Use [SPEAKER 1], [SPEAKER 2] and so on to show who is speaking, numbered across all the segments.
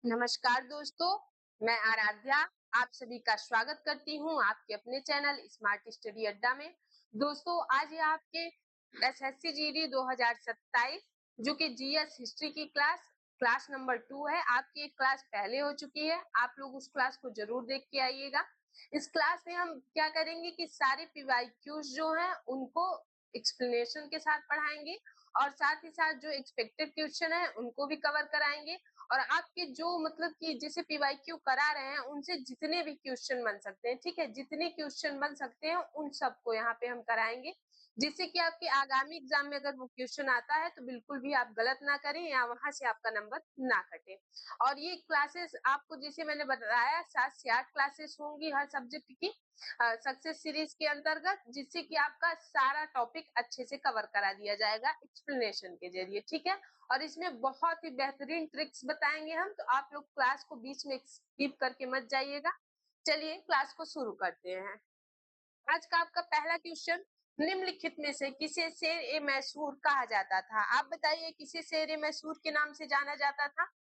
[SPEAKER 1] नमस्कार दोस्तों, मैं आराध्या आप सभी का स्वागत करती हूँ आपके अपने चैनल स्मार्ट स्टडी अड्डा में। दोस्तों आज ये आपके एसएससी जीडी 2027 जो कि जीएस हिस्ट्री की क्लास नंबर 2 है। आपकी एक क्लास पहले हो चुकी है, आप लोग उस क्लास को जरूर देख के आइएगा। इस क्लास में हम क्या करेंगे कि सारे पीवाईक्यूज जो हैं उनको एक्सप्लेनेशन के साथ पढ़ाएंगे और साथ ही साथ जो एक्सपेक्टेड क्वेश्चन है उनको भी कवर कराएंगे। और आपके जो मतलब कि जैसे पीवाईक्यू करा रहे हैं उनसे जितने भी क्वेश्चन बन सकते हैं, ठीक है, जितने क्वेश्चन बन सकते हैं उन सबको यहाँ पे हम कराएंगे, जिससे कि आपके आगामी एग्जाम में अगर वो क्वेश्चन आता है तो बिल्कुल भी आप गलत ना करें या वहां से आपका नंबर ना कटे। और ये क्लासेस आपको जैसे मैंने बताया 7 से 8 क्लासेस होंगी हर सब्जेक्ट की सक्सेस सीरीज के अंतर्गत, जिससे कि आपका सारा टॉपिक अच्छे से कवर करा दिया जाएगा एक्सप्लेनेशन के जरिए, ठीक है। और इसमें बहुत ही बेहतरीन ट्रिक्स बताएंगे हम, तो आप लोग क्लास को बीच में स्किप करके मत जाइएगा। चलिए क्लास को शुरू करते हैं। आज का आपका पहला क्वेश्चन, निम्नलिखित में से किसे शेर ए मैसूर कहा जाता था? आप बताइए किसे शेर ए मैसूर के नाम से जाना जाता था?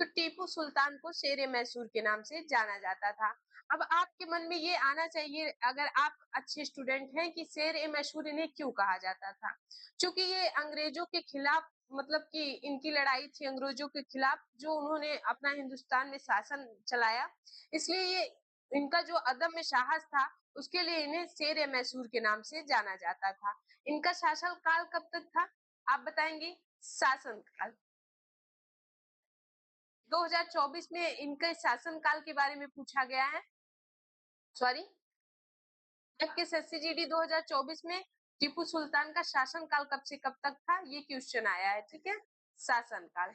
[SPEAKER 1] तो टीपू सुल्तान को शेर ए मैसूर के नाम से जाना जाता था। अब आपके मन में ये आना चाहिए अगर आप अच्छे स्टूडेंट हैं कि शेर ए मैसूर इन्हें क्यों कहा जाता था? क्योंकि ये अंग्रेजों के खिलाफ मतलब कि इनकी लड़ाई थी अंग्रेजों के खिलाफ, जो उन्होंने अपना हिंदुस्तान में शासन चलाया, इसलिए ये इनका जो अदम्य साहस था उसके लिए इन्हें शेर ए मैसूर के नाम से जाना जाता था। इनका शासन काल कब तक था आप बताएंगे? शासन काल 2024 में इनके शासन काल के बारे में पूछा गया है। सॉरी, आपके एसएससी जीडी 2024 में टीपू सुल्तान का शासन काल कब से कब तक था ये क्वेश्चन आया है, ठीक है, शासन काल।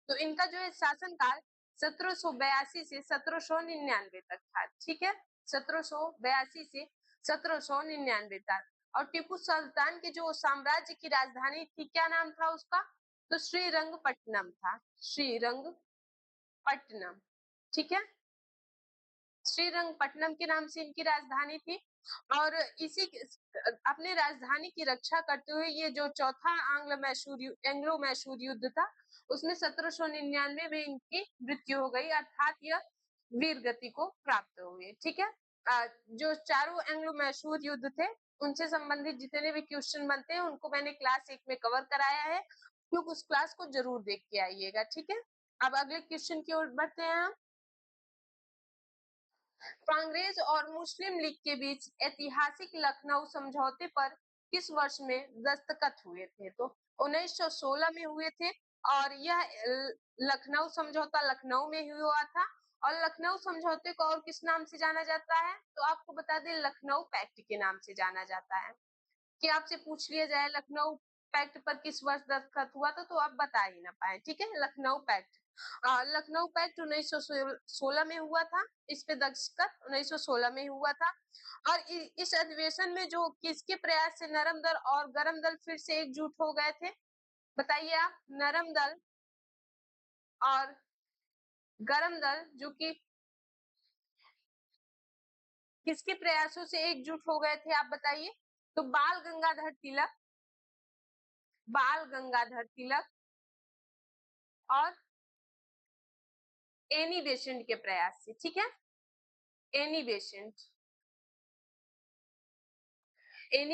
[SPEAKER 1] तो इनका जो है शासन काल 1782 से 1799 तक था, ठीक है, 1782 से 1799 तक। और टीपू सुल्तान के जो साम्राज्य की राजधानी थी क्या नाम था उसका? तो श्रीरंगपट्टनम था, श्रीरंगपट्टनम, ठीक है, श्रीरंगपट्टनम के नाम से इनकी राजधानी थी। और इसी अपने राजधानी की रक्षा करते हुए ये जो चौथा एंग्लो मैसूर युद्ध था उसमें 1799 में इनकी मृत्यु हो गई, अर्थात यह वीर गति को प्राप्त हुए, ठीक है। जो चारों एंग्लो मैसूर युद्ध थे उनसे संबंधित जितने भी क्वेश्चन बनते हैं उनको मैंने क्लास 1 में कवर कराया है, क्योंकि उस क्लास को जरूर देख के आइएगा, ठीक है। अब अगले क्वेश्चन की ओर बढ़ते हैं हम। कांग्रेस और मुस्लिम लीग के बीच ऐतिहासिक लखनऊ समझौते पर किस वर्ष में दस्तखत हुए थे? तो 1916 में हुए थे। और यह लखनऊ समझौता लखनऊ में हुआ था। और लखनऊ समझौते को और किस नाम से जाना जाता है? तो आपको बता दें लखनऊ पैक्ट के नाम से जाना जाता है। कि आपसे पूछ लिया जाए लखनऊ पैक्ट पर किस वर्ष दस्तखत हुआ था तो आप बता ही ना पाए, ठीक है। लखनऊ पैक्ट लखनऊ पैक्ट 1916 में हुआ था, इस पे दस्तखत 1916 में हुआ था। और इस अधिवेशन में जो किसके प्रयास से नरम दल और गरम दल फिर से एकजुट हो गए थे? बताइए आप। नरम दल और गरम दल जो कि किसके प्रयासों से एकजुट हो गए थे आप बताइए? तो बाल गंगाधर तिलक और एनी बेसेंट के प्रयास से, ठीक है। एनी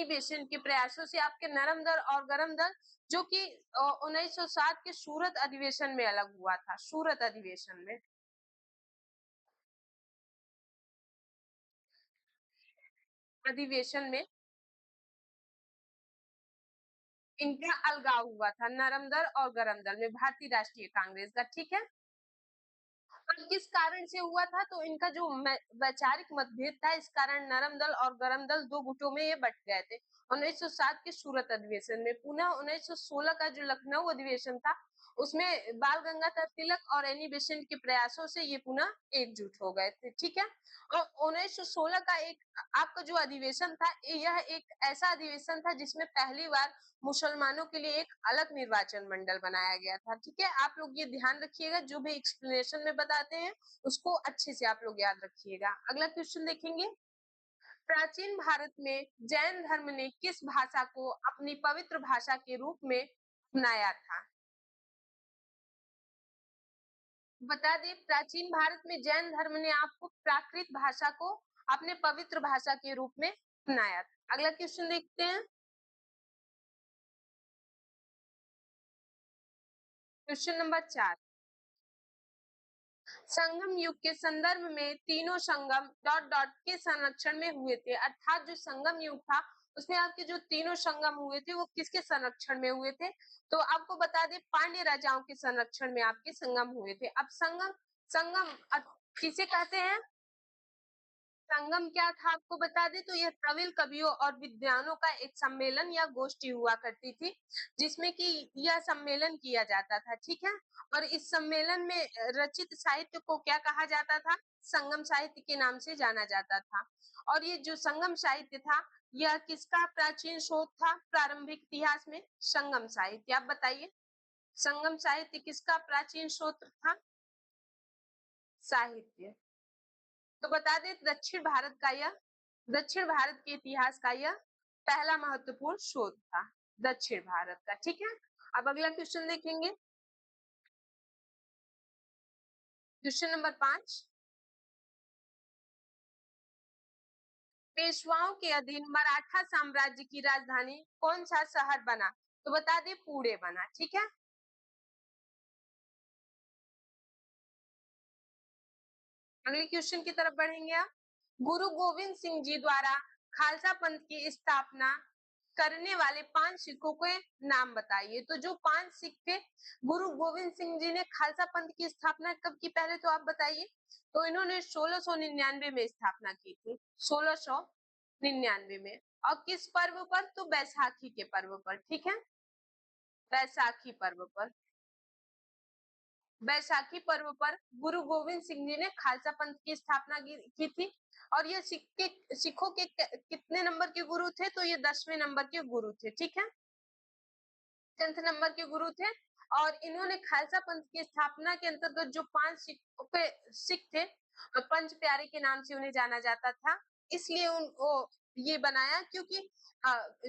[SPEAKER 1] बेसेंट के प्रयासों से आपके नरम दल और गरम दल जो कि 1907 के सूरत अधिवेशन में अलग हुआ था, सूरत अधिवेशन में इनका अलगाव हुआ था, नरम दल और गरम दल में भारतीय राष्ट्रीय कांग्रेस का, ठीक है। और किस कारण से हुआ था? तो इनका जो वैचारिक मतभेद था इस कारण नरम दल और गरम दल दो गुटों में ये बट गए थे 1907 के सूरत अधिवेशन में। पुनः 1916 का जो लखनऊ अधिवेशन था उसमें बाल गंगाधर तिलक और एनी बेसेंट के प्रयासों से ये पुनः एकजुट हो गए थे, ठीक है। और 1916 का एक आपका जो अधिवेशन था यह एक ऐसा अधिवेशन था जिसमें पहली बार मुसलमानों के लिए एक अलग निर्वाचन मंडल बनाया गया था, ठीक है। आप लोग ये ध्यान रखिएगा, जो भी एक्सप्लेनेशन में बताते हैं उसको अच्छे से आप लोग याद रखिएगा। अगला क्वेश्चन देखेंगे। प्राचीन भारत में जैन धर्म ने किस भाषा को अपनी पवित्र भाषा के रूप में अपनाया था? बता दें प्राचीन भारत में जैन धर्म ने आपको प्राकृत भाषा को अपने पवित्र भाषा के रूप में अपनाया। अगला क्वेश्चन देखते हैं। क्वेश्चन नंबर 4, संगम युग के संदर्भ में तीनों संगम डॉट डॉट के संरक्षण में हुए थे, अर्थात जो संगम युग था उसमें आपके जो तीनों संगम हुए थे वो किसके संरक्षण में हुए थे? तो आपको बता दें पांड्य राजाओं के संरक्षण में आपके संगम हुए थे। अब संगम संगम किसे कहते हैं? संगम क्या था आपको बता दें तो यह प्रवीण कवियों और विद्वानों का एक सम्मेलन या गोष्ठी हुआ करती थी, जिसमें कि यह सम्मेलन किया जाता था, ठीक है। और इस सम्मेलन में रचित साहित्य को क्या कहा जाता था? संगम साहित्य के नाम से जाना जाता था। और ये जो संगम साहित्य था यह किसका प्राचीन स्रोत था प्रारंभिक इतिहास में? संगम साहित्य। आप बताइए संगम साहित्य किसका प्राचीन स्रोत था? साहित्य। तो बता दें दक्षिण भारत के इतिहास का यह पहला महत्वपूर्ण शोध था, दक्षिण भारत का, ठीक है। अब अगला क्वेश्चन देखेंगे। क्वेश्चन नंबर 5, पेशवाओं के अधीन मराठा साम्राज्य की राजधानी कौन सा शहर बना? तो बता दें पुणे बना, ठीक है। अगले क्वेश्चन की तरफ बढ़ेंगे आप। गुरु गोविंद सिंह जी द्वारा खालसा पंथ की स्थापना करने वाले 5 सिखों के नाम बताइए। तो जो 5 सिख थे गुरु गोविंद सिंह जी ने खालसा पंथ की स्थापना कब की पहले तो आप बताइए? तो इन्होंने 1699 में स्थापना की थी, 1699 में। और किस पर्व पर? तो बैसाखी के पर्व पर, ठीक है, बैसाखी पर्व पर। बैसाखी पर्व पर गुरु गोविंद सिंह जी ने खालसा पंथ की स्थापना की थी। और ये सिखों के कितने नंबर के गुरु थे? तो ये 10वें नंबर के गुरु थे, ठीक है, 10th नंबर के गुरु थे। और इन्होंने खालसा पंथ की स्थापना के अंतर्गत जो 5 सिख थे पंच प्यारे के नाम से उन्हें जाना जाता था, इसलिए उनको ये बनाया क्योंकि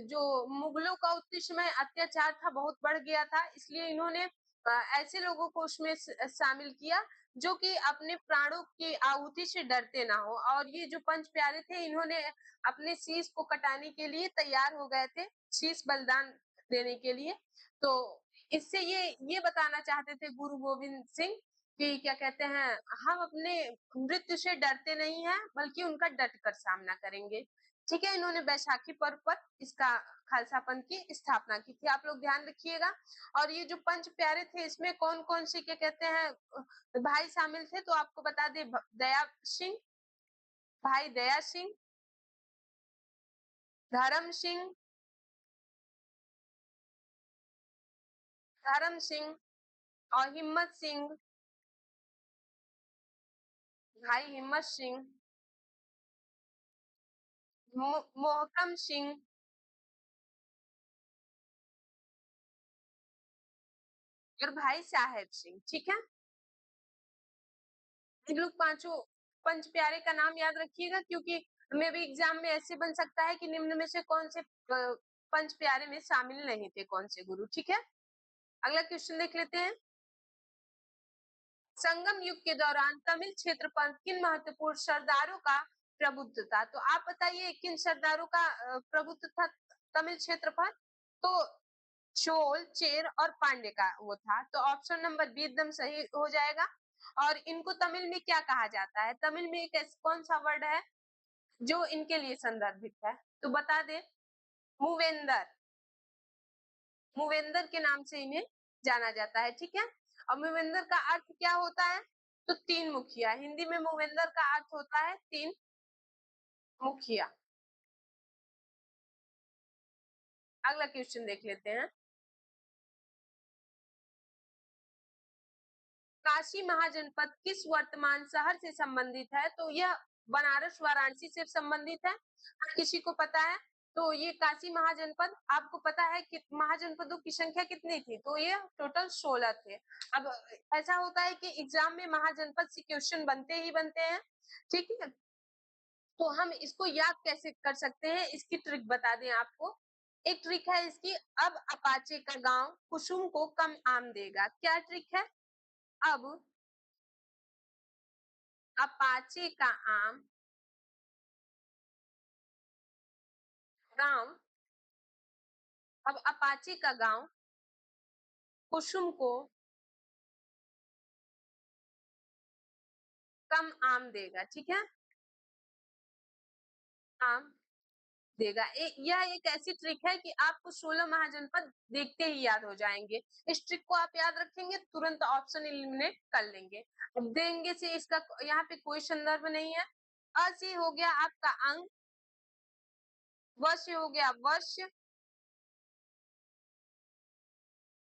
[SPEAKER 1] जो मुगलों का उस समय अत्याचार था बहुत बढ़ गया था, इसलिए इन्होंने ऐसे लोगों को उसमें शामिल किया जो कि अपने प्राणों की आहुति से डरते ना हो। और ये जो पंच प्यारे थे इन्होंने अपने शीश को कटाने के लिए तैयार हो गए थे, शीश बलिदान देने के लिए। तो इससे ये बताना चाहते थे गुरु गोविंद सिंह कि क्या कहते हैं, हम अपने मृत्यु से डरते नहीं हैं बल्कि उनका डट कर सामना करेंगे, ठीक है। इन्होंने बैसाखी पर्व पर इसका खालसा पंथ की स्थापना की थी, आप लोग ध्यान रखिएगा। और ये जो पंच प्यारे थे इसमें कौन कौन से क्या कहते हैं भाई शामिल थे? तो आपको बता दे दया सिंह, भाई दया सिंह, धर्म सिंह, धर्म सिंह और हिम्मत सिंह, भाई हिम्मत सिंह, मोहकम सिंह और भाई साहेब सिंह, ठीक है। इन लोग पांचों पंच प्यारे का नाम याद रखिएगा क्योंकि मे भी एग्जाम में ऐसे बन सकता है कि निम्न में से कौन से पंच प्यारे में शामिल नहीं थे, कौन से गुरु, ठीक है। अगला क्वेश्चन देख लेते हैं। संगम युग के दौरान तमिल क्षेत्र पर किन महत्वपूर्ण सरदारों का प्रभुत्व था? तो आप बताइए किन सरदारों का प्रभुत्व था तमिल क्षेत्र पर? तो चोल, चेर और पांडे का वो था। तो ऑप्शन नंबर बी एकदम सही हो जाएगा। और इनको तमिल में क्या कहा जाता है? तमिल में एक कौन सा वर्ड है जो इनके लिए संदर्भित है? तो बता दे मूवेंदर, मूवेंदर के नाम से इन्हें जाना जाता है, ठीक है। और मूवेंदर का अर्थ क्या होता है? तो 3 मुखिया, हिंदी में मूवेंदर का अर्थ होता है 3 मुखिया। अगला क्वेश्चन देख लेते हैं। काशी महाजनपद किस वर्तमान शहर से संबंधित है? तो यह बनारस वाराणसी से संबंधित है, किसी को पता है? तो ये काशी महाजनपद, आपको पता है कि महाजनपदों की संख्या कितनी थी? तो ये टोटल 16 थे। अब ऐसा होता है कि एग्जाम में महाजनपद से क्वेश्चन बनते ही बनते हैं, ठीक है। तो हम इसको याद कैसे कर सकते हैं, इसकी ट्रिक बता दें आपको। एक ट्रिक है इसकी, अब अपाचे का गांव कुसुम को कम आम देगा। क्या ट्रिक है? अब अपाचे का आम गांव। अब अपाचे का गांव कुसुम को कम आम देगा। ठीक है, आम देगा। यह एक ऐसी ट्रिक है कि आपको 16 महाजनपद देखते ही याद हो जाएंगे। इस ट्रिक को आप याद रखेंगे, तुरंत ऑप्शन एलिमिनेट कर लेंगे। अब देंगे से इसका यहाँ पे कोई संदर्भ नहीं है। अ से हो गया आपका अंग, व से हो गया वर्ष,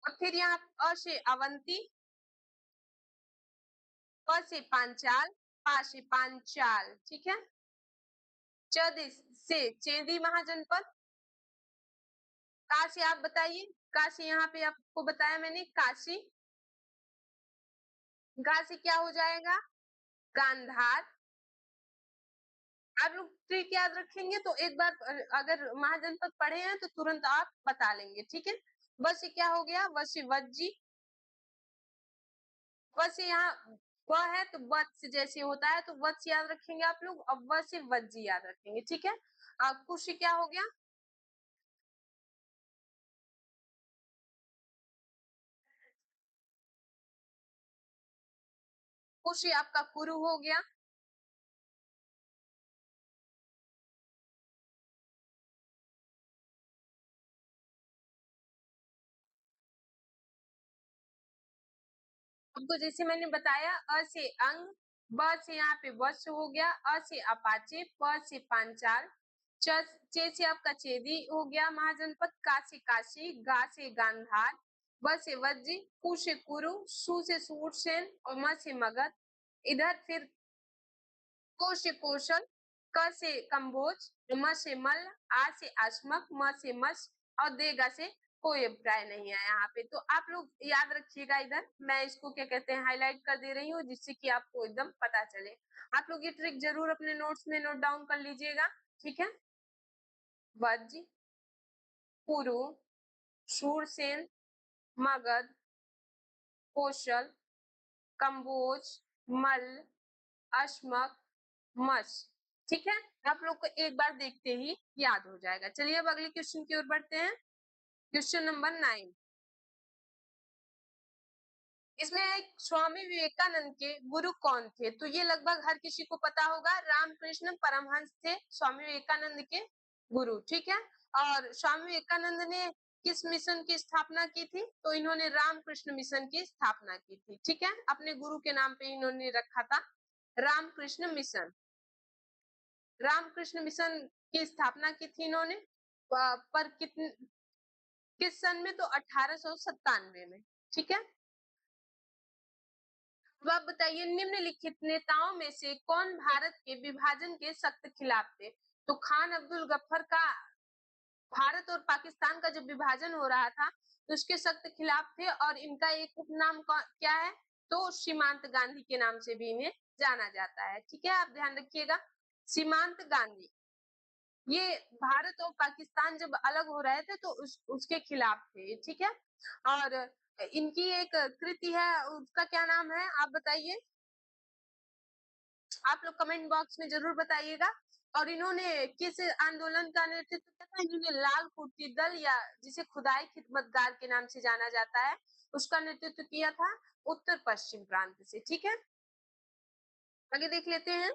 [SPEAKER 1] और फिर यहाँ अ से अवंती, प से पांचाल, पा से पांचाल। ठीक है, च से चेदी महाजनपद, का से आप बताइए, का से यहाँ पे आपको बताया मैंने काशी, गा से क्या हो जाएगा गांधार। आप लोग ट्रिक याद रखेंगे तो एक बार अगर महाजनपद पढ़े हैं तो तुरंत आप बता लेंगे। ठीक है, बस ये क्या हो गया वशी वज्जी, बस यहाँ व है तो वत्स जैसे होता है तो वत्स याद रखेंगे आप लोग, अब व से वज्जी याद रखेंगे। ठीक है, कुश क्या हो गया कुश आपका कुरु हो गया। आपको जैसे मैंने बताया अ से अंग, ब से यहाँ पे वत्स हो गया, अ से अपाचे, प से पांचाल, चे से आपका चेदी हो गया महाजनपद, का से काशी, गा से गांधार, व से वज्जी, कु से कुरु, सु से सूरसेन और म से मगध। इधर फिर को से कौशल, क से कंबोज, म से मल्ल, आ से आश्मक, म से मस और देगा से कोई अभिप्राय नहीं है यहाँ पे। तो आप लोग याद रखिएगा, इधर मैं इसको क्या कहते हैं हाईलाइट कर दे रही हूँ जिससे कि आपको एकदम पता चले। आप लोग ये ट्रिक जरूर अपने नोट्स में नोट डाउन कर लीजिएगा। ठीक है, वज्र, पुरु, शूरसेन, मगध, कौशल, कंबोज, मल्ल, अश्मक, मस। ठीक है, आप लोग को एक बार देखते ही याद हो जाएगा। चलिए अब अगले क्वेश्चन की ओर बढ़ते हैं। क्वेश्चन नंबर 9, इसमें एक स्वामी विवेकानंद के गुरु कौन थे? तो ये लगभग हर किसी को पता होगा, रामकृष्ण परमहंस थे स्वामी विवेकानंद के गुरु। ठीक है, और स्वामी विवेकानंद ने किस मिशन की स्थापना की थी? तो इन्होंने रामकृष्ण मिशन की स्थापना की थी। ठीक है, अपने गुरु के नाम पे इन्होंने रखा था रामकृष्ण मिशन। रामकृष्ण मिशन की स्थापना की थी इन्होंने, पर किस सन में? तो 1897 में। ठीक है, अब आप बताइए निम्नलिखित नेताओं में से कौन भारत के विभाजन के सख्त खिलाफ थे? तो खान अब्दुल गफ्फर का भारत और पाकिस्तान का जब विभाजन हो रहा था तो उसके सख्त खिलाफ थे, और इनका एक उपनाम क्या है? तो सीमांत गांधी के नाम से भी इन्हें जाना जाता है। ठीक है, आप ध्यान रखिएगा, सीमांत गांधी। ये भारत और पाकिस्तान जब अलग हो रहे थे तो उसके खिलाफ थे। ठीक है, और इनकी एक कृति है, उसका क्या नाम है आप बताइए, आप लोग कमेंट बॉक्स में जरूर बताइएगा। और इन्होंने किस आंदोलन का नेतृत्व किया था? इन्होंने लाल कुर्ती दल, या जिसे खुदाई खिदमतगार के नाम से जाना जाता है, उसका नेतृत्व किया था उत्तर पश्चिम प्रांत से। ठीक है, आगे देख लेते हैं।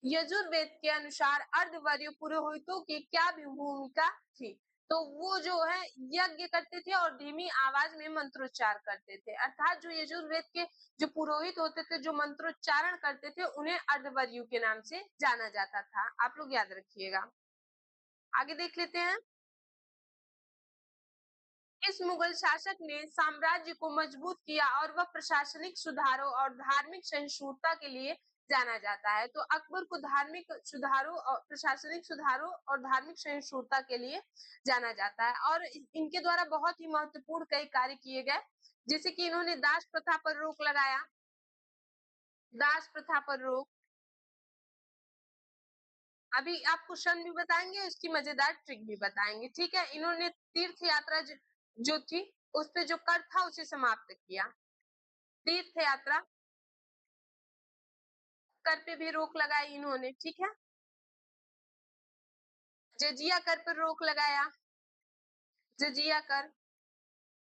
[SPEAKER 1] यजुर्वेद के अनुसार अर्धवर्य पुरोहितों की क्या भूमिका थी? तो वो जो है यज्ञ करते थे और धीमी आवाज में मंत्रोच्चार करते थे, अर्थात जो यजुर्वेद के जो पुरोहित होते थे जो मंत्रोच्चारण करते थे उन्हें अर्धवर्यु के नाम से जाना जाता था। आप लोग याद रखिएगा। आगे देख लेते हैं। इस मुगल शासक ने साम्राज्य को मजबूत किया और वह प्रशासनिक सुधारों और धार्मिक सहिष्णुता के लिए जाना जाता है। तो अकबर को धार्मिक सुधारों और प्रशासनिक सुधारों और धार्मिक सहिष्णुता के लिए जाना जाता है, और इनके द्वारा बहुत ही महत्वपूर्ण कई कार्य किए गए, जैसे कि इन्होंने दास प्रथा पर रोक लगाया, दास प्रथा पर रोक। अभी आपको सन भी बताएंगे, इसकी मजेदार ट्रिक भी बताएंगे। ठीक है, इन्होंने तीर्थ यात्रा जो थी उस पे जो कर था उसे समाप्त किया। तीर्थ यात्रा कर पे भी रोक लगाई इन्होंने, ठीक है। जजिया कर पर रोक लगाया, जजिया कर,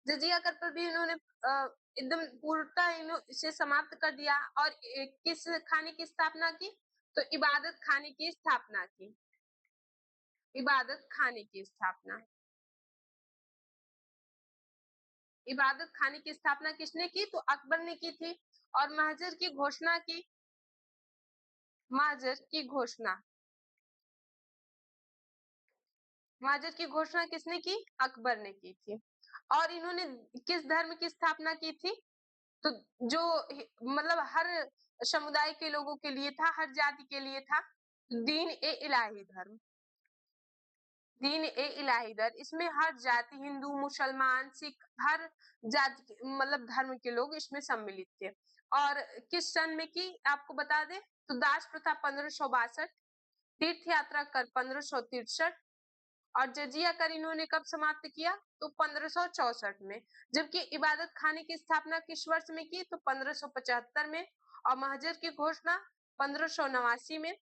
[SPEAKER 1] जजिया कर पर भी इन्होंने एकदम पूर्णतः इसे समाप्त कर दिया। और किस खाने की स्थापना की? तो इबादत खाने की स्थापना की, इबादत खाने की स्थापना। इबादत खाने की स्थापना किसने की? तो अकबर ने की थी। और महजर की घोषणा की, महजर की घोषणा, महजर की घोषणा किसने की? अकबर ने की थी। और इन्होंने किस धर्म की स्थापना की थी? तो जो मतलब हर समुदाय के लोगों के लिए था, हर जाति के लिए था, दीन ए इलाही धर्म, दीन ए इलाही धर्म। इसमें हर जाति, हिंदू, मुसलमान, सिख, हर जाति मतलब धर्म के लोग इसमें सम्मिलित थे। और किस सन में की आपको बता दें? तो दास प्रथा 1562, तीर्थ यात्रा कर 1563 और जजिया कर इन्होंने कब समाप्त किया? तो 1564 में। जबकि इबादत खाने की स्थापना किस वर्ष में की? तो 1575 में। और महजर की घोषणा 1589 में।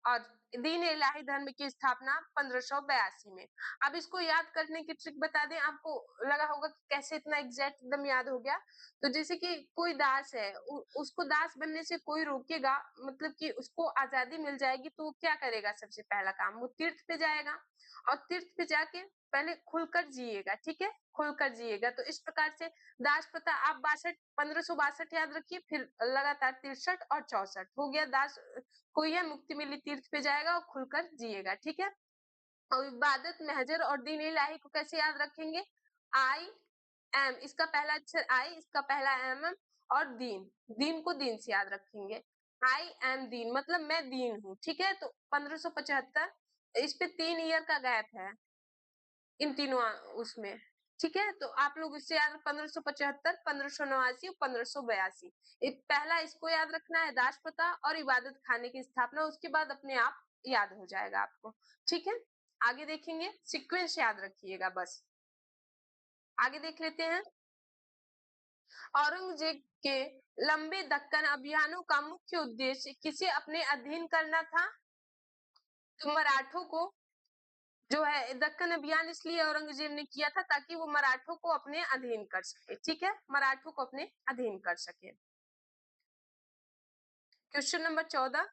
[SPEAKER 1] और दीन इलाही धर्म की स्थापना 1582 में। अब इसको याद करने की ट्रिक बता दें, आपको लगा होगा कि कैसे इतना एग्जैक्ट एकदम याद हो गया। तो जैसे कि कोई दास है, उसको दास बनने से कोई रोकेगा, मतलब कि उसको आजादी मिल जाएगी, तो वो क्या करेगा? सबसे पहला काम वो तीर्थ पे जाएगा। और तीर्थ पे जाके पहले खुलकर जिएगा, ठीक है, खुलकर जिएगा। तो इस प्रकार से दास प्रथा आप 1562 याद रखिए, फिर लगातार 63 और 64 हो गया। दास कोई है, मुक्ति मिली, तीर्थ पे जाएगा और खुलकर जिएगा, ठीक है। और इबादत, महजर और दीन इलाही को कैसे याद रखेंगे? आई एम, इसका पहला अक्षर आई, इसका पहला एम और दीन, दीन को दीन से याद रखेंगे। आई एम दीन मतलब मैं दीन हूँ, ठीक है। तो 1575, इस पे 3 ईयर का गैप है इन तीनों उसमें, ठीक है। तो आप लोग इससे याद 1575, 1589 और 1582, पहला इसको याद रखना है, दास प्रथा और इबादत खाने की स्थापना। उसके बाद अपने आप याद हो जाएगा आपको, ठीक है। आगे देखेंगे, सीक्वेंस याद रखिएगा बस। आगे देख लेते हैं। औरंगजेब के लंबे दक्कन अभियानों का मुख्य उद्देश्य किसे अपने अधीन करना था? तो मराठों को, जो है दक्कन अभियान इसलिए औरंगजेब ने किया था ताकि वो मराठों को अपने अधीन कर सके, ठीक है, मराठों को अपने अधीन कर सके। क्वेश्चन नंबर 14,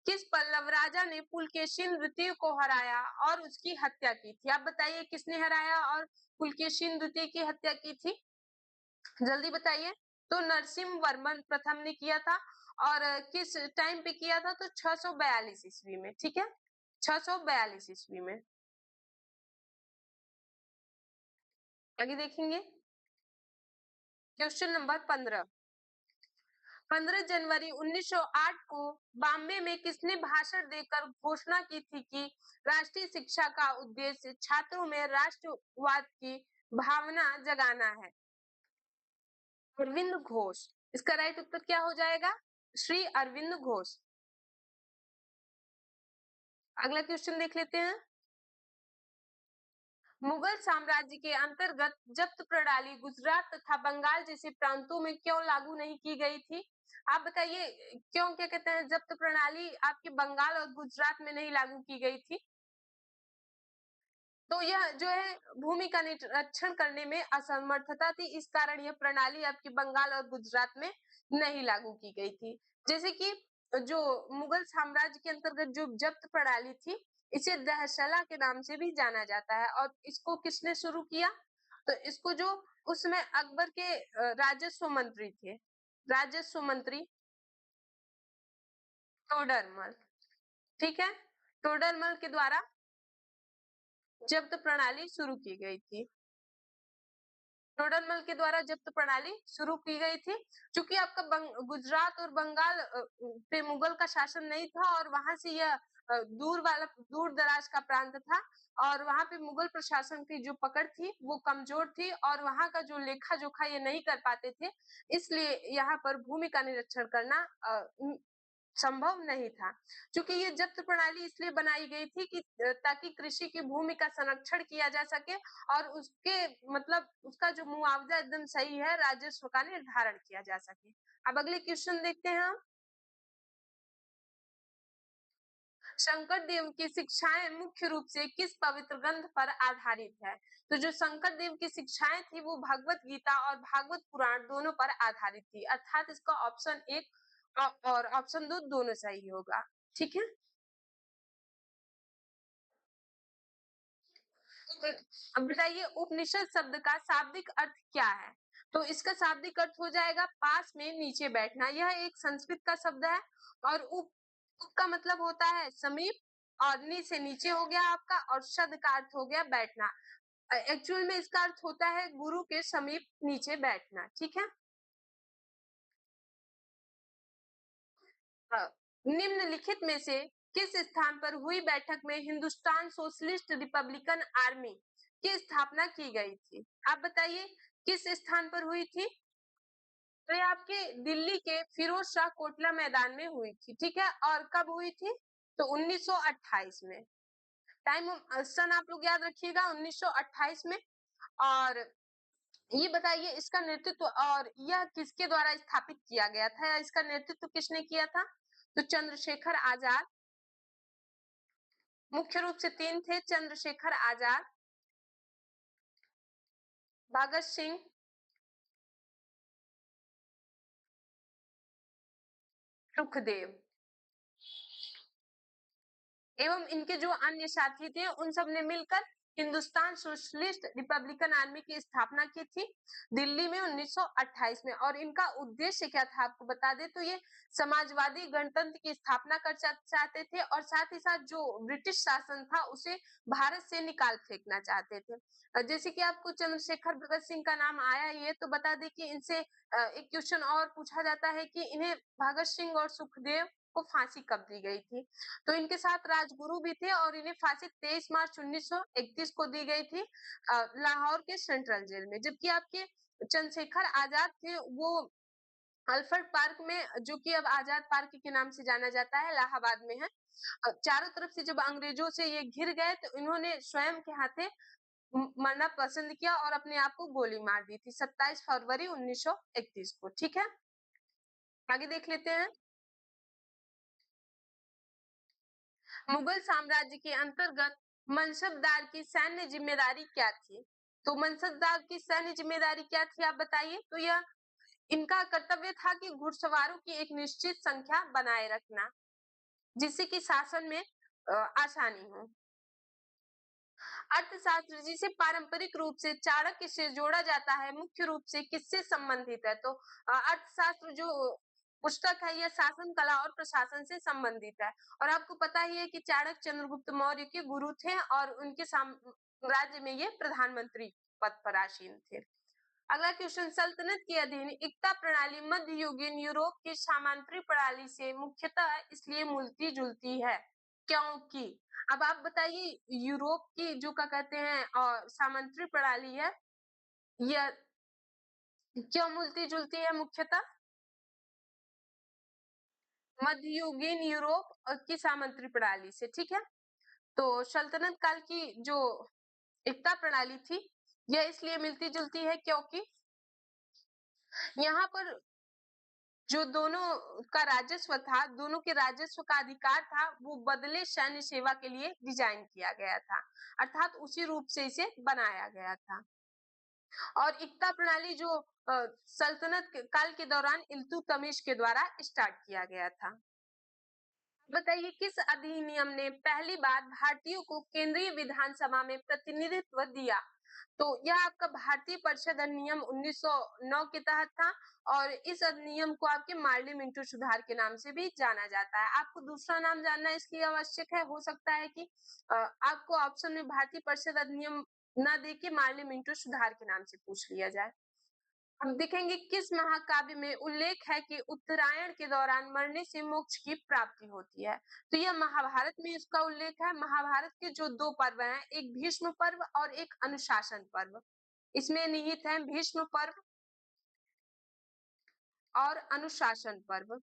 [SPEAKER 1] किस पल्लव राजा ने पुलकेशिन द्वितीय को हराया और उसकी हत्या की थी? आप बताइए किसने हराया और पुलकेशिन द्वितीय की हत्या की थी? जल्दी बताइए। तो नरसिंह वर्मन प्रथम ने किया था। और किस टाइम पे किया था? तो 642 ईस्वी में, ठीक है, 642 ईस्वी में। आगे देखेंगे, क्वेश्चन नंबर 15, 15 जनवरी 1908 को बॉम्बे में किसने भाषण देकर घोषणा की थी कि राष्ट्रीय शिक्षा का उद्देश्य छात्रों में राष्ट्रवाद की भावना जगाना है? अरविंद घोष। इसका राइट उत्तर क्या हो जाएगा? श्री अरविंद घोष। अगला क्वेश्चन देख लेते हैं। मुगल साम्राज्य के अंतर्गत जब्त प्रणाली गुजरात तथा बंगाल जैसे प्रांतों में क्यों लागू नहीं की गई थी? आप बताइए क्यों, क्या कहते हैं, जब्त प्रणाली आपके बंगाल और गुजरात में नहीं लागू की गई थी? तो यह जो है भूमि का निरीक्षण करने में असमर्थता थी, इस कारण यह प्रणाली आपकी बंगाल और गुजरात में नहीं लागू की गई थी। जैसे कि जो मुगल साम्राज्य के अंतर्गत जो जब्त प्रणाली थी, इसे दहशला के नाम से भी जाना जाता है। और इसको किसने शुरू किया? तो इसको जो उसमें अकबर के राजस्व मंत्री थे, राजस्व मंत्री टोडरमल, ठीक है, टोडरमल के द्वारा जब्त प्रणाली शुरू की गई थी। टोडरमल के द्वारा जब्त प्रणाली शुरू की गई थी। क्योंकि आपका गुजरात और बंगाल पे मुगल का शासन नहीं था और वहां से यह दूर दराज का प्रांत था। और वहां पे मुगल प्रशासन की जो पकड़ थी वो कमजोर थी और वहां का जो लेखा जोखा ये नहीं कर पाते थे, इसलिए यहाँ पर भूमि का निरीक्षण करना संभव नहीं था। क्योंकि ये जब्त प्रणाली इसलिए बनाई गई थी कि ताकि कृषि की भूमि का संरक्षण किया जा सके और उसके मतलब उसका जो मुआवजा एकदम सही है, राजस्व का निर्धारण किया जा सके। अब अगले क्वेश्चन देखते हैं हम। शंकर देव की शिक्षाएं मुख्य रूप से किस पवित्र ग्रंथ पर आधारित है? तो जो शंकर देव की शिक्षाएं थी वो भगवत गीता और भागवत पुराण दोनों पर आधारित थी, अर्थात इसका ऑप्शन 1 और ऑप्शन 2 दोनों सही होगा। ठीक है। अब बताइए उपनिषद शब्द का शाब्दिक अर्थ क्या है? तो इसका शाब्दिक अर्थ हो जाएगा पास में नीचे बैठना। यह एक संस्कृत का शब्द है और उप का मतलब होता है समीप और नी से नीचे हो गया आपका और शब्द का अर्थ हो गया बैठना। एक्चुअल में इसका अर्थ होता है गुरु के समीप नीचे बैठना। ठीक है। निम्नलिखित में से किस स्थान पर हुई बैठक में हिंदुस्तान सोशलिस्ट रिपब्लिकन आर्मी की स्थापना की गई थी? आप बताइए किस स्थान पर हुई थी? तो ये आपके दिल्ली के फिरोज शाह कोटला मैदान में हुई थी। ठीक है। और कब हुई थी? तो 1928 में। टाइम सन आप लोग याद रखिएगा 1928 में। और ये बताइए इसका नेतृत्व और यह किसके द्वारा स्थापित किया गया था या इसका नेतृत्व किसने किया था? तो चंद्रशेखर आजाद। मुख्य रूप से 3 थे, चंद्रशेखर आजाद, भगत सिंह, सुखदेव एवं इनके जो अन्य साथी थे उन सब ने मिलकर हिंदुस्तान सोशलिस्ट रिपब्लिकन आर्मी की स्थापना की थी दिल्ली में 1928 में। और इनका उद्देश्य क्या था आपको बता दें तो ये समाजवादी गणतंत्र की स्थापना कर चाहते थे और साथ ही साथ जो ब्रिटिश शासन था उसे भारत से निकाल फेंकना चाहते थे। जैसे कि आपको चंद्रशेखर भगत सिंह का नाम आया ये तो बता दें कि इनसे एक क्वेश्चन और पूछा जाता है कि इन्हें भगत सिंह और सुखदेव को फांसी कब दी गई थी? तो इनके साथ राजगुरु भी थे और इन्हें फांसी 23 मार्च 1931 को दी गई थी लाहौर के सेंट्रल जेल में। जबकि आपके चंद्रशेखर आजाद थे वो अल्फ्रेड पार्क में, जो कि अब आजाद पार्क के नाम से जाना जाता है, इलाहाबाद में है। चारों तरफ से जब अंग्रेजों से ये घिर गए तो इन्होंने स्वयं के हाथे मरना पसंद किया और अपने आप को गोली मार दी थी 27 फरवरी 1931 को। ठीक है। आगे देख लेते हैं। मुगल साम्राज्य के अंतर्गत मनसबदार की सैन्य जिम्मेदारी क्या थी? तो मनसबदार की सैन्य जिम्मेदारी क्या थी आप बताइए? तो यह इनका कर्तव्य था कि घुड़सवारों की एक निश्चित संख्या बनाए रखना जिससे कि शासन में आसानी हो। अर्थशास्त्र जिसे पारंपरिक रूप से चाणक्य से जोड़ा जाता है मुख्य रूप से किससे संबंधित है? तो अर्थशास्त्र जो पुस्तक है यह शासन कला और प्रशासन से संबंधित है। और आपको पता ही है कि चाणक्य चंद्रगुप्त मौर्य के गुरु थे और उनके राज्य में ये प्रधानमंत्री पद पर आसीन थे। अगला क्वेश्चन, सल्तनत के अधीन एकता प्रणाली मध्ययुगीन यूरोप की सामंतरी प्रणाली से मुख्यतः इसलिए मिलती जुलती है क्योंकि, अब आप बताइए यूरोप की जो क्या कहते हैं और सामंतरी प्रणाली है यह क्यों मिलती जुलती है मुख्यतः? मध्ययुगीन यूरोप की सामंतरी प्रणाली से। ठीक है। तो सल्तनत काल की जो एकता प्रणाली थी यह इसलिए मिलती जुलती है क्योंकि यहाँ पर जो दोनों का राजस्व था, दोनों के राजस्व का अधिकार था, वो बदले सैन्य सेवा के लिए डिजाइन किया गया था, अर्थात उसी रूप से इसे बनाया गया था। और एकता प्रणाली जो सल्तनत काल के दौरान इल्तुतमिश के द्वारा स्टार्ट किया गया था। बताइए किस अधिनियम ने पहली बार भारतीयों को केंद्रीय विधानसभा में प्रतिनिधित्व दिया? तो यह आपका भारतीय परिषद अधिनियम 1909 के तहत था और इस अधिनियम को आपके मार्ली मिंटो सुधार के नाम से भी जाना जाता है। आपको दूसरा नाम जानना इसलिए आवश्यक है, हो सकता है कि आपको ऑप्शन में भारतीय परिषद अधिनियम ना दे के मार्ली मिंटो सुधार के नाम से पूछ लिया जाए। हम देखेंगे किस महाकाव्य में उल्लेख है कि उत्तरायण के दौरान मरने से मोक्ष की प्राप्ति होती है? तो यह महाभारत में इसका उल्लेख है। महाभारत के जो 2 पर्व हैं, एक भीष्म पर्व और एक अनुशासन पर्व, इसमें निहित है भीष्म पर्व और अनुशासन पर्व।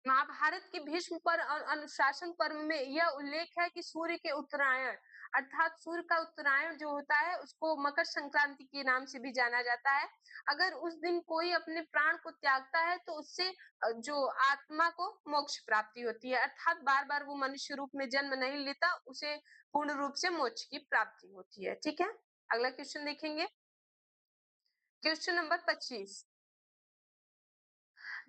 [SPEAKER 1] महाभारत के भीष्म पर और अनुशासन पर्व में यह उल्लेख है कि सूर्य के उत्तरायण अर्थात सूर्य का उत्तरायण जो होता है उसको मकर संक्रांति के नाम से भी जाना जाता है। अगर उस दिन कोई अपने प्राण को त्यागता है तो उससे जो आत्मा को मोक्ष प्राप्ति होती है, अर्थात बार बार वो मनुष्य रूप में जन्म नहीं लेता, उसे पूर्ण रूप से मोक्ष की प्राप्ति होती है। ठीक है, अगला क्वेश्चन देखेंगे। क्वेश्चन नंबर 25,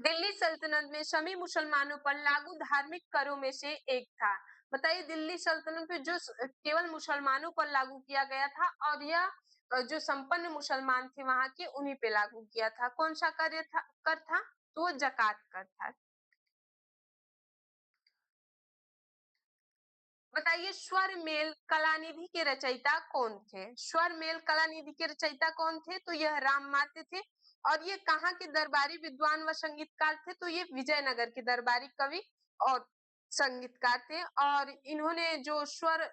[SPEAKER 1] दिल्ली सल्तनत में सभी मुसलमानों पर लागू धार्मिक करों में से एक था। बताइए दिल्ली सल्तनत में जो केवल मुसलमानों पर लागू किया गया था और यह जो संपन्न मुसलमान थे वहां के उन्हीं पे लागू किया था। कौन सा कर था? तो जकात कर था। बताइए स्वर मेल कलानिधि के रचयिता कौन थे? स्वर मेल कलानिधि के रचयिता कौन थे? तो यह राम मात्य थे। और ये कहाँ के दरबारी विद्वान व संगीतकार थे? तो ये विजयनगर के दरबारी कवि और संगीतकार थे। और इन्होंने जो स्वर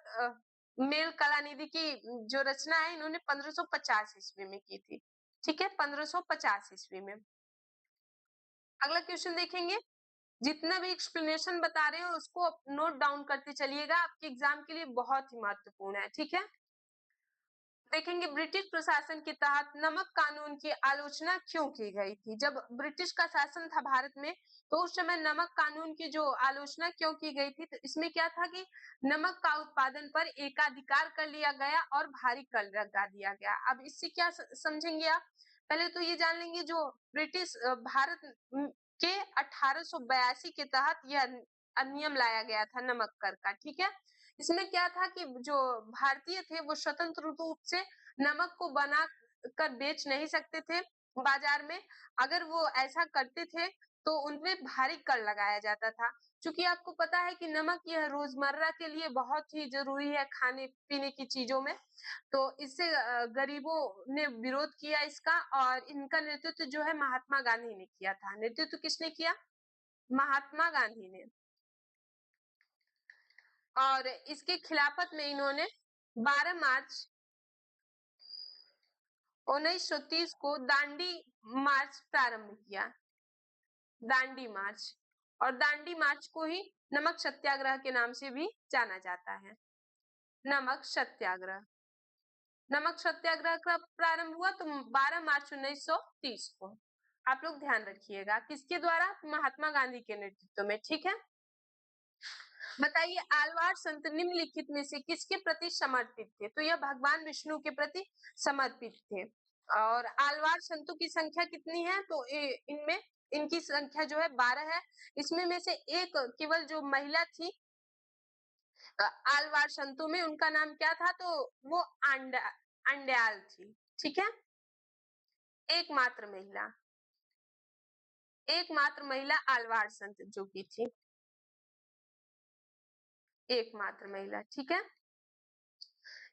[SPEAKER 1] मेल कलानिधि की जो रचना है इन्होंने 1550 ईस्वी में की थी। ठीक है, 1550 ईस्वी में। अगला क्वेश्चन देखेंगे। जितना भी एक्सप्लेनेशन बता रहे हो उसको नोट डाउन करते चलिएगा, आपके एग्जाम के लिए बहुत ही महत्वपूर्ण है। ठीक है, देखेंगे ब्रिटिश प्रशासन के तहत नमक कानून की आलोचना क्यों की गई थी? जब ब्रिटिश का शासन था भारत में तो उस समय नमक कानून की जो आलोचना क्यों की गई थी? तो इसमें क्या था कि नमक का उत्पादन पर एकाधिकार कर लिया गया और भारी कर लगा दिया गया। अब इससे क्या समझेंगे आप? पहले तो ये जान लेंगे जो ब्रिटिश भारत के 1882 के तहत यह अधिनियम लाया गया था नमक कर का। ठीक है, इसमें क्या था कि जो भारतीय थे वो स्वतंत्र रूप से नमक को बना कर बेच नहीं सकते थे बाजार में। अगर वो ऐसा करते थे तो उनपे भारी कर लगाया जाता था। क्योंकि आपको पता है कि नमक यह रोजमर्रा के लिए बहुत ही जरूरी है खाने पीने की चीजों में। तो इससे गरीबों ने विरोध किया इसका और इनका नेतृत्व जो है महात्मा गांधी ने किया था। नेतृत्व किसने किया? महात्मा गांधी ने। और इसके खिलाफत में इन्होंने 12 मार्च 1930 को दांडी मार्च प्रारंभ किया। दांडी मार्च, और दांडी मार्च को ही नमक सत्याग्रह के नाम से भी जाना जाता है। नमक सत्याग्रह। नमक सत्याग्रह कब प्रारंभ हुआ? तो 12 मार्च 1930 को। आप लोग ध्यान रखिएगा, किसके द्वारा? महात्मा गांधी के नेतृत्व में। ठीक है, बताइए आलवार संत निम्नलिखित में से किसके प्रति समर्पित थे? तो यह भगवान विष्णु के प्रति समर्पित थे। और आलवार संतों की संख्या कितनी है? तो इनमें इनकी संख्या जो है 12 है। इसमें में से एक केवल जो महिला थी आलवार संतों में, उनका नाम क्या था? तो वो अंड्याल थी। ठीक है, एकमात्र महिला, एकमात्र महिला आलवार संत जो की थी, एकमात्र महिला। ठीक है,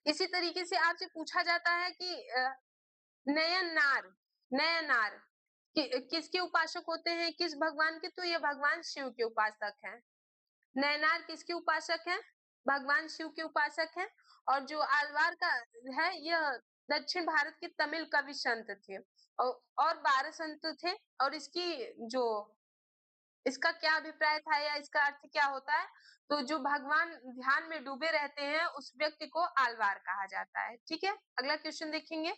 [SPEAKER 1] इसी तरीके से आपसे पूछा जाता है कि नयनार, नयनार किसके उपासक होते हैं? किस भगवान के? तो ये भगवान शिव के उपासक हैं। नयनार किसके उपासक हैं? भगवान शिव के उपासक हैं। और जो आलवार का है यह दक्षिण भारत के तमिल कवि संत थे और 12 संत थे। और इसका क्या अभिप्राय था या इसका अर्थ क्या होता है? तो जो भगवान ध्यान में डूबे रहते हैं उस व्यक्ति को आलवार कहा जाता है। ठीक है, अगला क्वेश्चन देखेंगे।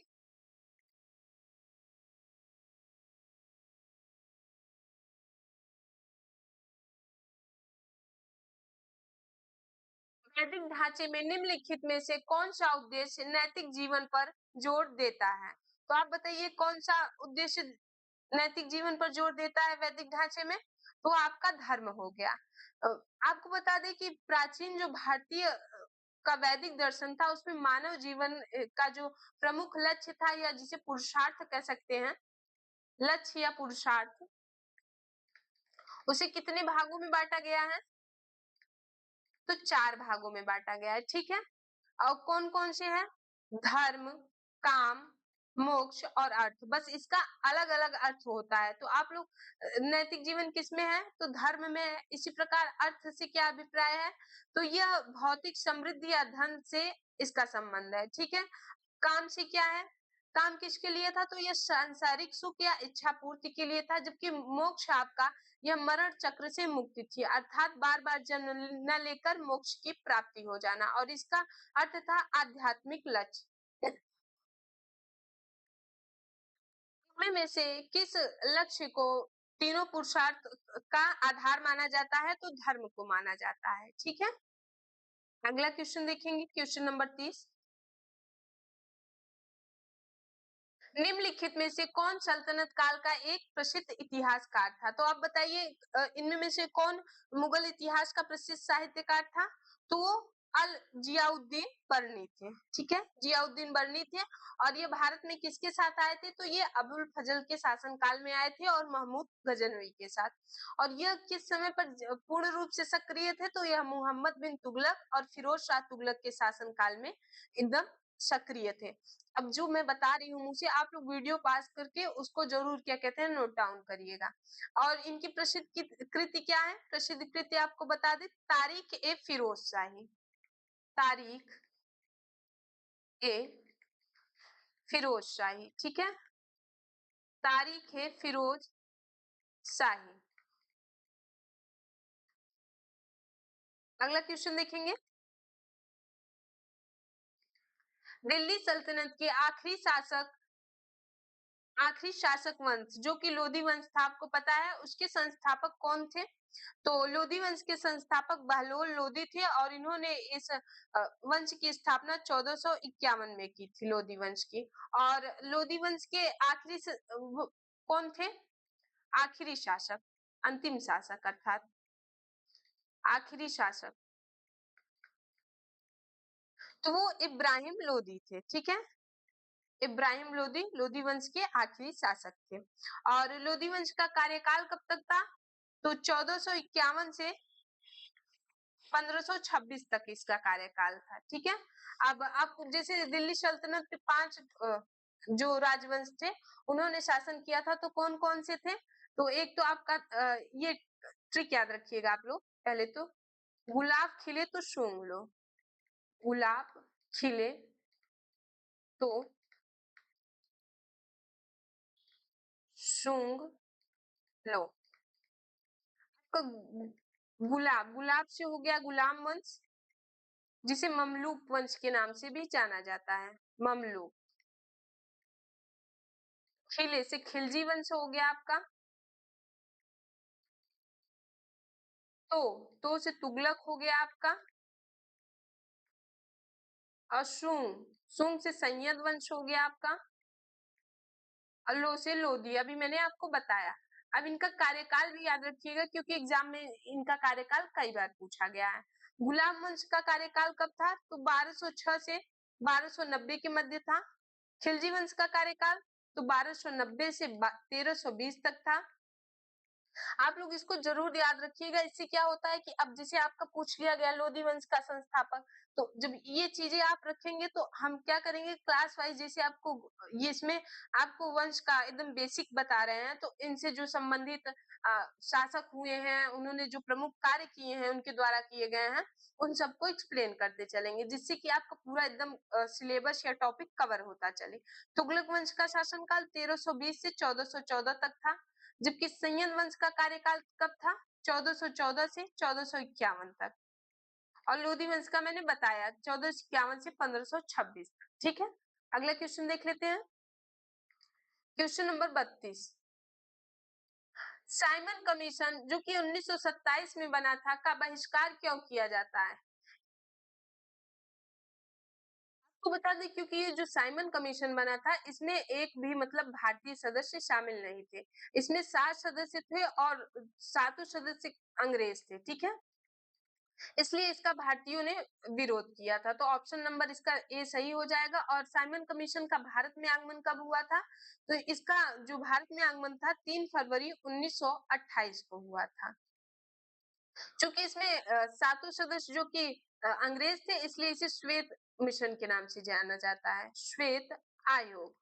[SPEAKER 1] नैतिक ढांचे में निम्नलिखित में से कौन सा उद्देश्य नैतिक जीवन पर जोर देता है? तो आप बताइए कौन सा उद्देश्य नैतिक जीवन पर जोर देता है वैदिक ढांचे में? तो आपका धर्म हो गया। आपको बता दें कि प्राचीन जो भारतीय का वैदिक दर्शन था उसमें मानव जीवन का जो प्रमुख लक्ष्य था या जिसे पुरुषार्थ कह सकते हैं, लक्ष्य या पुरुषार्थ, उसे कितने भागों में बांटा गया है? तो 4 भागों में बांटा गया है। ठीक है, और कौन कौन से हैं? धर्म, काम, मोक्ष और अर्थ। बस इसका अलग अलग अर्थ होता है। तो आप लोग नैतिक जीवन किसमें है? तो धर्म में है। इसी प्रकार अर्थ से क्या अभिप्राय है? तो यह भौतिक समृद्धि या धन से इसका संबंध है। ठीक है, काम से क्या है? काम किसके लिए था? तो यह सांसारिक सुख या इच्छा पूर्ति के लिए था, जबकि मोक्ष आपका यह मरण चक्र से मुक्ति थी, अर्थात बार बार जन्म न लेकर मोक्ष की प्राप्ति हो जाना, और इसका अर्थ था आध्यात्मिक लक्ष्य। में से किस लक्ष्य को तीनों पुरुषार्थ का आधार माना जाता है? तो धर्म को माना जाता है। ठीक है, अगला क्वेश्चन देखेंगे, क्वेश्चन नंबर 30। निम्नलिखित में से कौन सल्तनत काल का एक प्रसिद्ध इतिहासकार था? तो आप बताइए, इनमें में से कौन मुगल इतिहास का प्रसिद्ध साहित्यकार था? तो वो अल जियाउद्दीन बर्नी थे। ठीक है, जियाउद्दीन बर्नी थे। और ये भारत में किसके साथ आए थे? तो ये अबुल फजल के शासन काल में आए थे और महमूद गजनवी के साथ। और यह किस समय पर पूर्ण रूप से सक्रिय थे? तो यह मोहम्मद बिन तुगलक और फिरोज शाह तुगलक के शासन काल में एकदम सक्रिय थे। अब जो मैं बता रही हूँ मुझे, आप लोग वीडियो पास करके उसको जरूर क्या कहते हैं नोट डाउन करिएगा। और इनकी प्रसिद्ध कृति क्या है? प्रसिद्ध कृति आपको बता दे, तारीख ए फिरोज शाही। तारीख ए फिरोज शाही। ठीक है, तारीख है फिरोज शाही। अगला क्वेश्चन देखेंगे, दिल्ली सल्तनत के आखिरी शासक वंश जो कि लोधी वंश था, आपको पता है उसके संस्थापक कौन थे? तो लोधी वंश के संस्थापक बहलोल लोधी थे, और इन्होंने इस वंश की स्थापना 1451 में की थी, लोधी वंश की। और लोधी वंश के कौन थे? आखिरी शासक, अंतिम शासक, अर्थात आखिरी शासक, तो वो इब्राहिम लोधी थे। ठीक है, इब्राहिम लोधी लोधी वंश के आखिरी शासक थे। और लोधी वंश का कार्यकाल कब तक था? तो 1451 से 1526 तक इसका कार्यकाल था। ठीक है, अब आप जैसे दिल्ली सल्तनत के 5 जो राजवंश थे उन्होंने शासन किया था, तो कौन कौन से थे? तो एक तो आपका ये ट्रिक याद रखिएगा आप लोग, पहले तो गुलाब खिले तो सूंघ लो, गुलाब खिले तो सूंघ लो। गुलाब, गुलाब से हो गया गुलाम वंश, जिसे ममलूक वंश के नाम से भी जाना जाता है, ममलूक। खिले से खिलजी वंश हो गया आपका। तो से तुगलक हो गया आपका। और सुंग से सैयद वंश हो गया आपका। और लो से लोधी, अभी मैंने आपको बताया। अब इनका कार्यकाल भी याद रखिएगा, क्योंकि एग्जाम में इनका कार्यकाल कई बार पूछा गया है। गुलाम वंश का कार्यकाल कब था? तो 1206 से 1290 के मध्य था। खिलजी वंश का कार्यकाल तो 1290 से 1320 तक था। आप लोग इसको जरूर याद रखिएगा। इससे क्या होता है कि अब जैसे आपका पूछ लिया गया लोधी वंश का संस्थापक, तो जब ये चीजें आप रखेंगे तो हम क्या करेंगे क्लास वाइज, जैसे आपको ये इसमें आपको वंश का एकदम बेसिक बता रहे हैं, तो इनसे जो संबंधित शासक हुए हैं, उन्होंने जो प्रमुख कार्य किए हैं, उनके द्वारा किए गए हैं, उन सबको एक्सप्लेन करते चलेंगे, जिससे कि आपका पूरा एकदम सिलेबस या टॉपिक कवर होता चले। तुगलक वंश का शासनकाल 1320 से 1414 तक था, जबकि संयन वंश का कार्यकाल कब था? 1414 से 1451 तक। और लोधी वंश का मैंने बताया 1451 से 1526। ठीक है, अगला क्वेश्चन देख लेते हैं, क्वेश्चन नंबर 32। साइमन कमीशन जो कि 1927 में बना था, का बहिष्कार क्यों किया जाता है? आपको बता दें, क्योंकि ये जो साइमन कमीशन बना था, इसमें एक भी मतलब भारतीय सदस्य शामिल नहीं थे। इसमें 7 सदस्य थे और 7 सदस्य अंग्रेज थे। ठीक है, इसलिए इसका भारतीयों ने विरोध किया था। तो ऑप्शन नंबर इसका ए सही हो जाएगा। और साइमन कमीशन का भारत में आगमन कब हुआ था? तो इसका जो भारत में आगमन था 3 फरवरी 1928 को हुआ था। चूंकि इसमें 7 सदस्य जो कि अंग्रेज थे, इसलिए इसे श्वेत मिशन के नाम से जाना जाता है, श्वेत आयोग।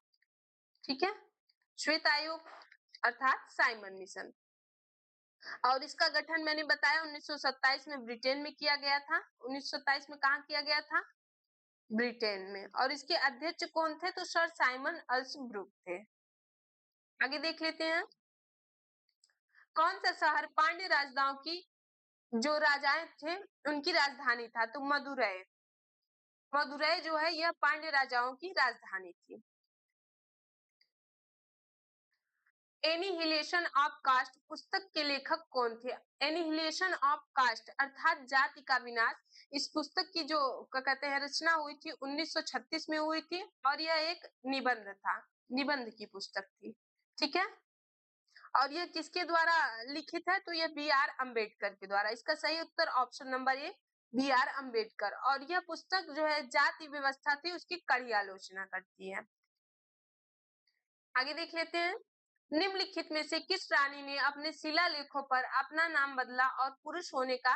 [SPEAKER 1] ठीक है, श्वेत आयोग अर्थात साइमन मिशन। और इसका गठन मैंने बताया 1927 में ब्रिटेन में किया गया था। 1927 में कहा किया गया था? ब्रिटेन में। और इसके अध्यक्ष कौन थे? तो सर साइमन अल्सब्रुक थे। आगे देख लेते हैं, कौन सा शहर पांड्य राजाओं की जो राजाएं थे उनकी राजधानी था? तो मदुरै। मदुरै जो है यह पांड्य राजाओं की राजधानी थी। एनिहिलेशन ऑफ कास्ट पुस्तक के लेखक कौन थे? एनिहिलेशन ऑफ कास्ट अर्थात जाति का विनाश, इस पुस्तक की जो क्या कहते हैं रचना हुई थी 1936 में हुई थी, और यह एक निबंध था, निबंध की पुस्तक थी। ठीक है, और यह किसके द्वारा लिखित है? तो यह बी आर अम्बेडकर के द्वारा। इसका सही उत्तर option number A, B R Ambedkar. और यह पुस्तक जो है जाति व्यवस्था थी उसकी कड़ी आलोचना करती है। आगे देख लेते हैं, निम्नलिखित में से किस रानी ने अपने शिलालेखों पर अपना नाम बदला और पुरुष होने का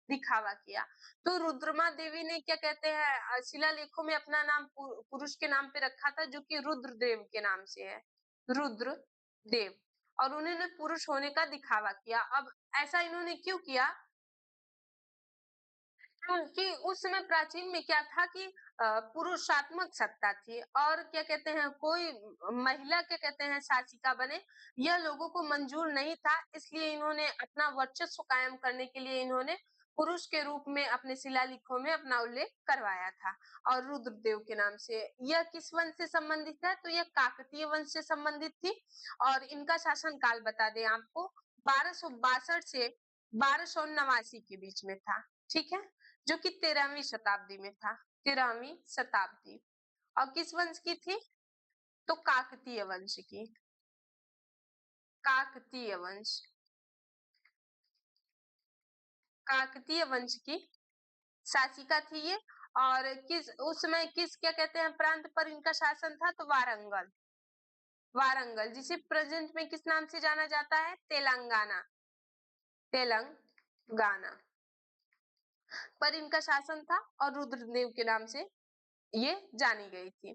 [SPEAKER 1] दिखावा किया? तो रुद्रमा देवी ने क्या कहते हैं शिलालेखों में अपना नाम पुरुष के नाम पे रखा था, जो कि रुद्रदेव के नाम से है, रुद्रदेव। और उन्होंने पुरुष होने का दिखावा किया। अब ऐसा इन्होंने क्यों किया? क्योंकि उस समय प्राचीन में क्या था कि पुरुषात्मक सत्ता थी, और क्या कहते हैं कोई महिला क्या कहते हैं शासिका बने, यह लोगों को मंजूर नहीं था। इसलिए इन्होंने अपना वर्चस्व कायम करने के लिए इन्होंने पुरुष के रूप में अपने शिलालेखों में अपना उल्लेख करवाया था, और रुद्रदेव के नाम से। यह किस वंश से संबंधित है? तो यह काकतीय वंश से संबंधित थी, और इनका शासन काल बता दें आपको, 1262 से 1289 के बीच में था। ठीक है, जो कि 13वीं शताब्दी में था, 13वीं शताब्दी। और किस वंश की थी? तो काकतीय वंश की, काकतीय वंश, काकतीय वंश की शासिका थी ये। और किस उस समय किस क्या कहते हैं प्रांत पर इनका शासन था? तो वारंगल, वारंगल जिसे प्रेजेंट में किस नाम से जाना जाता है? तेलंगाना, तेलंगाना पर इनका शासन था, और रुद्रदेव के नाम से ये जानी गई थी।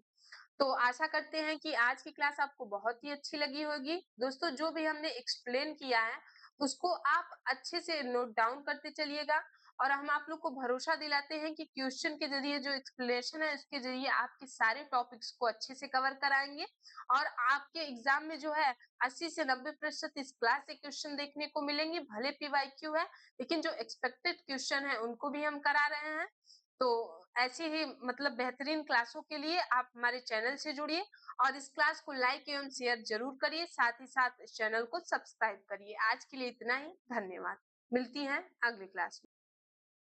[SPEAKER 1] तो आशा करते हैं कि आज की क्लास आपको बहुत ही अच्छी लगी होगी। दोस्तों, जो भी हमने एक्सप्लेन किया है उसको आप अच्छे से नोट डाउन करते चलिएगा, और हम आप लोग को भरोसा दिलाते हैं कि क्वेश्चन के जरिए जो एक्सप्लेनेशन है उसके जरिए आपके सारे टॉपिक्स को अच्छे से कवर कराएंगे, और आपके एग्जाम में जो है 80 से 90% इस क्लास से क्वेश्चन देखने को मिलेंगे। भले पीवाईक्यू है, लेकिन जो एक्सपेक्टेड क्वेश्चन है उनको भी हम करा रहे हैं। तो ऐसी ही मतलब बेहतरीन क्लासों के लिए आप हमारे चैनल से जुड़िए, और इस क्लास को लाइक एवं शेयर जरूर करिए, साथ ही साथ इस चैनल को सब्सक्राइब करिए। आज के लिए इतना ही, धन्यवाद। मिलती हैं अगली क्लास में।